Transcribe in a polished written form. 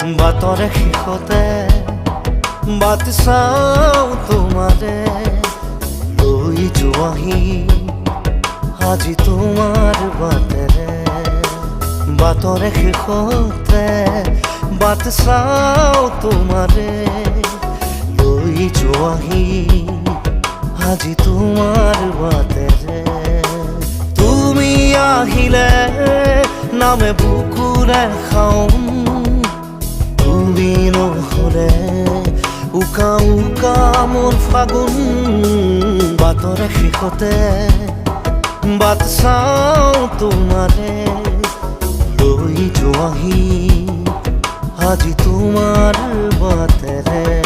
বাটৰে শেষতে বাট চাওঁ তোমাৰে লৈ যোৱাহি আজি তোমাৰ বাটেৰে বাটৰে শেষতে বাট চাওঁ তোমাৰে লৈ যোৱাহি আজি তোমাৰ বাটেৰে তুমি আহিলে নামে বুকুৰে খাওঁ তুমি নহ'লে উকা উকা মোৰ ফাগুন বাটৰে শেষতে বাট চাওঁ তোমাৰে লৈ যোৱাহি আজি তোমাৰ বাটেৰে